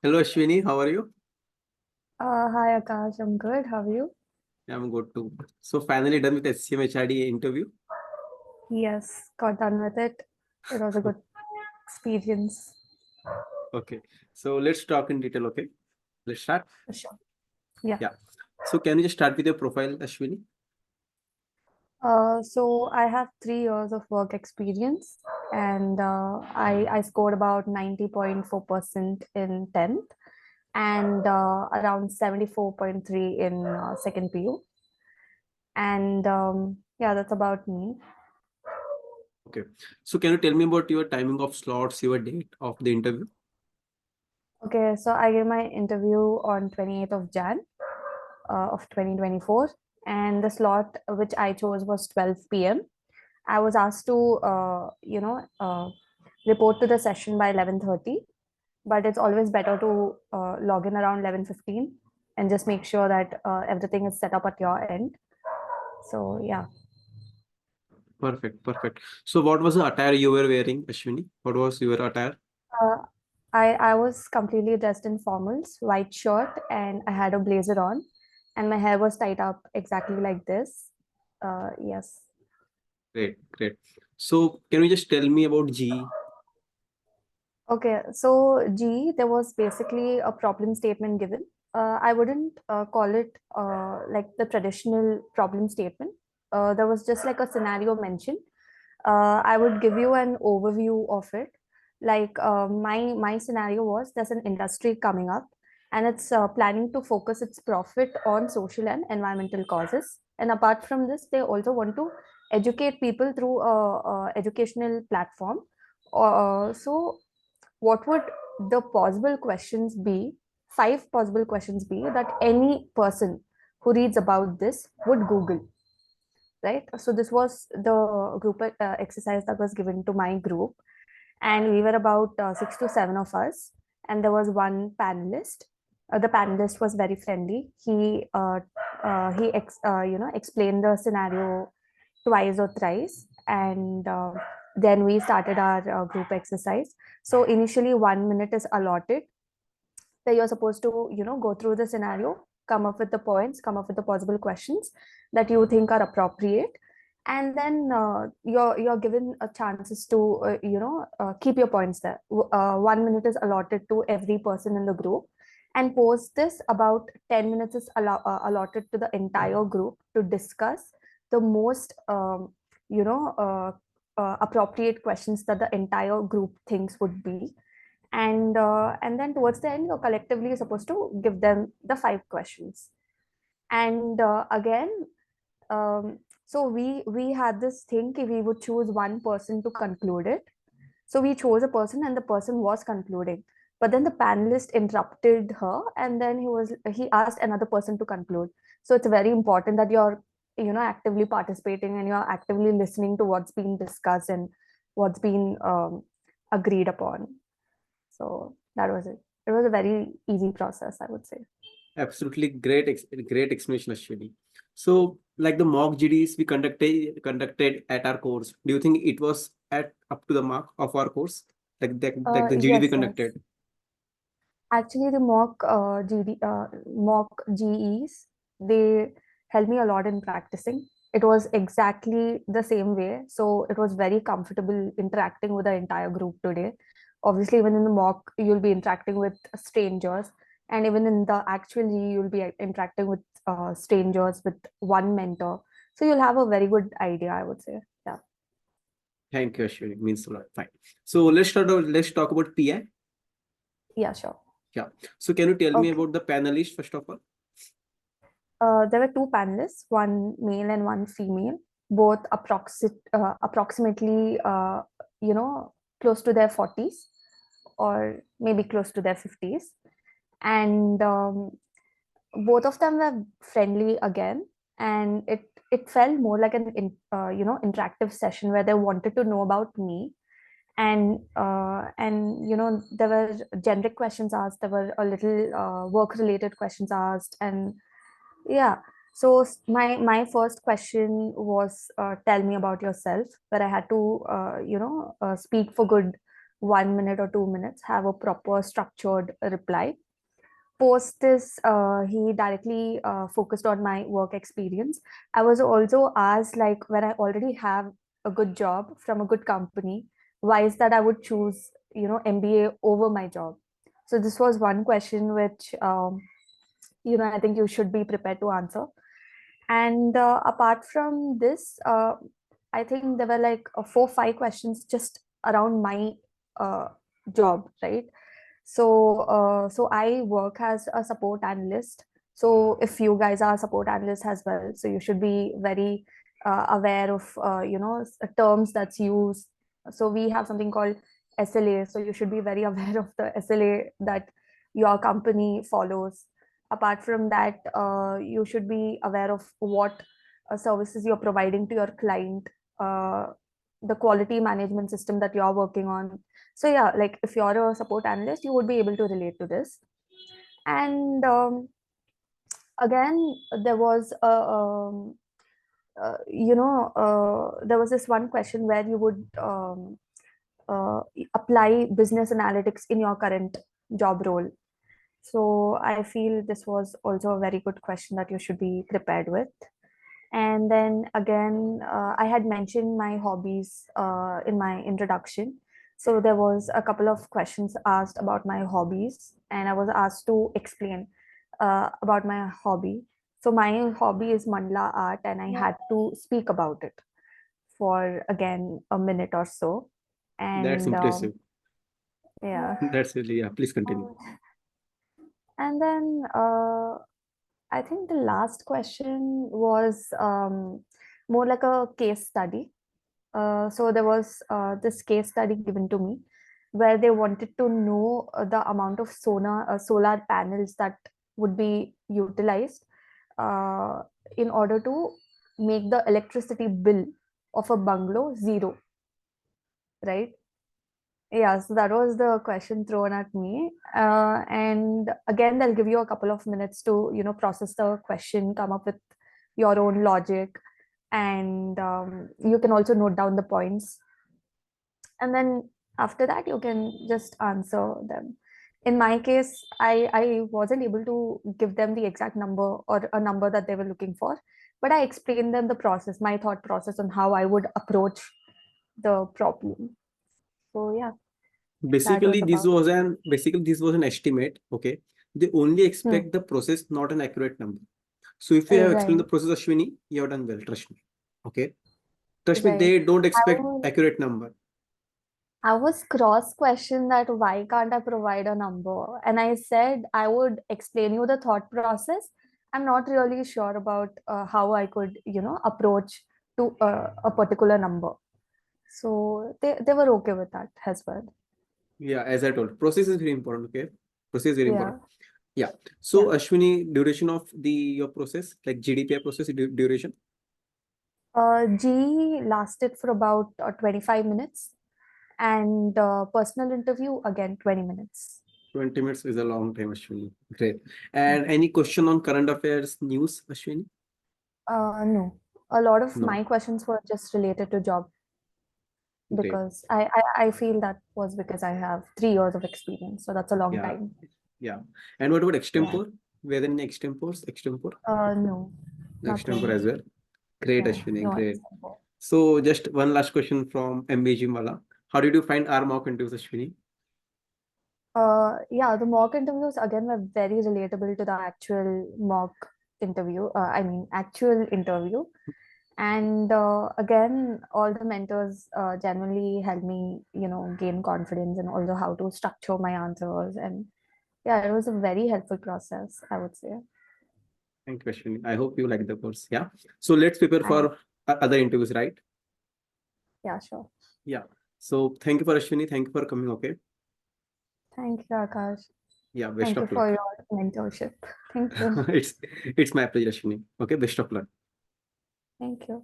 Hello Ashwini, how are you? Hi Akash, I'm good. How are you? I'm good too. So finally done with Scmhrd interview. Yes, got done with it. It was a good experience. Okay. So let's talk in detail. Okay. Let's start. For sure. Yeah. Yeah. So can you just start with your profile, Ashwini? So I have 3 years of work experience, and I scored about 90.4% in 10th and around 74.3 in second PU. And yeah, that's about me. Okay. So can you tell me about your timing of slots, your date of the interview? Okay, so I gave my interview on 28th of Jan of 2024, and the slot which I chose was 12 p.m. I was asked to report to the session by 11:30, but it's always better to log in around 11:15 and just make sure that everything is set up at your end. So yeah. Perfect. Perfect. So what was the attire you were wearing, Ashwini? What was your attire? uh, I was completely dressed in formals, white shirt, and I had a blazer on, and my hair was tied up exactly like this. Yes. Great. Great. So can you just tell me about G? Okay, so G, there was basically a problem statement given. I wouldn't call it like the traditional problem statement. There was just like a scenario mentioned. I would give you an overview of it. Like my scenario was there's an industry coming up, and it's planning to focus its profit on social and environmental causes. And apart from this, they also want to educate people through a educational platform. So what would the possible questions be, 5 possible questions be that any person who reads about this would Google, right? So this was the group exercise that was given to my group, and we were about 6 to 7 of us, and there was one panelist. The panelist was very friendly. He explained the scenario twice or thrice, and then we started our group exercise. So initially 1 minute is allotted, that you're supposed to go through the scenario, come up with the points, come up with the possible questions that you think are appropriate, and then you're given a chances to keep your points there. 1 minute is allotted to every person in the group, and post this about 10 minutes is allotted to the entire group to discuss the most appropriate questions that the entire group thinks would be. And then towards the end, you're collectively supposed to give them the 5 questions. And again, so we had this thing we would choose one person to conclude it. So we chose a person, and the person was concluding, but then the panelist interrupted her, and then he asked another person to conclude. So it's very important that you're actively participating, and you're actively listening to what's being discussed and what's been agreed upon. So that was it. It was a very easy process, I would say. Absolutely great explanation, Ashwini. So, like the mock GDs we conducted at our course, do you think it was at up to the mark of our course? Like the GD we Yes, yes. conducted. Actually, the mock GEs, they helped me a lot in practicing. It was exactly the same way. So it was very comfortable interacting with the entire group today. Obviously, even in the mock, you'll be interacting with strangers. And even in the actual GE, you'll be interacting with strangers with one mentor. So you'll have a very good idea, I would say. Yeah. Thank you, Ashwini. Means a lot. Fine. So let's talk about PI. Yeah, sure. Yeah. So can you tell me Okay. about the panelists first of all? There were 2 panelists, one male and one female, both approximately, close to their 40s or maybe close to their 50s. And both of them were friendly again. And it felt more like an interactive session where they wanted to know about me. And there were generic questions asked, there were a little work related questions asked, and yeah. So my first question was, tell me about yourself, where I had to speak for good 1 minute or 2 minutes, have a proper structured reply. Post this, he directly focused on my work experience. I was also asked, like, when I already have a good job from a good company, why is that I would choose, MBA over my job? So this was one question which, I think you should be prepared to answer. And apart from this, I think there were like 4-5 questions just around my uh, job, right? So I work as a support analyst. So if you guys are support analysts as well, so you should be very aware of terms that's used. So we have something called SLA. So you should be very aware of the SLA that your company follows. Apart from that, you should be aware of what services you're providing to your client, the quality management system that you're working on. So yeah, like if you're a support analyst, you would be able to relate to this. And again, there was there was this one question where you would apply business analytics in your current job role. So I feel this was also a very good question that you should be prepared with. And then again, I had mentioned my hobbies in my introduction. So there was a couple of questions asked about my hobbies, and I was asked to explain about my hobby. So my hobby is mandala art, and I had to speak about it for again a minute or so. That's And impressive. yeah. That's really, yeah. Please continue. And then I think the last question was more like a case study. So there was this case study given to me where they wanted to know the amount of solar panels that would be utilized uh, in order to make the electricity bill of a bungalow zero, right? Yeah, so that was the question thrown at me. And again, they'll give you a couple of minutes to, process the question, come up with your own logic, and you can also note down the points. And then after that, you can just answer them. In my case, I wasn't able to give them the exact number or a number that they were looking for, but I explained them the process, my thought process on how I would approach the problem. So yeah, that was about. Basically this was an estimate. Okay, they only Hmm. expect the process, not an accurate number. So if you have explained the Right, process, Ashwini, you have done well. Trust me. Okay, trust me. right. They don't I expect was accurate number. I was cross-questioned that why can't I provide a number? And I said I would explain you the thought process. I'm not really sure about how I could, approach to a particular number. So they were okay with that as well. Yeah, as I told, process is very important. Okay, process is very Yeah, important. Yeah. So yeah. Ashwini, duration of your process, like GDPI process duration. G lasted for about 25 minutes, and personal interview again 20 minutes. 20 minutes is a long time, Ashwini. Great. And any question on current affairs news, Ashwini? No, a lot of No. my questions were just related to job Great. because I feel that was because I have 3 years of experience, so that's a long Yeah. time. Yeah. And what about Yeah. extempore? Were there any extempores? Extempore? No, Extempore nothing. as well. Great, Yeah, Ashwini. no Great. example. So just one last question from MBG Mala. How did you find our mock interviews, Ashwini? Yeah, the mock interviews again were very relatable to the actual mock interview. I mean, actual interview. And again, all the mentors genuinely helped me, gain confidence and also how to structure my answers. And yeah, it was a very helpful process, I would say. Thank you, Ashwini. I hope you like the course. Yeah. So let's prepare I, for other interviews, right? yeah, sure. Yeah. So thank you for Ashwini. Thank you for coming. Okay. Thank you, Akash. Yeah. Best Thank you of for luck. your mentorship. Thank you. it's my pleasure, Ashwini. Okay. Best of luck. Thank you.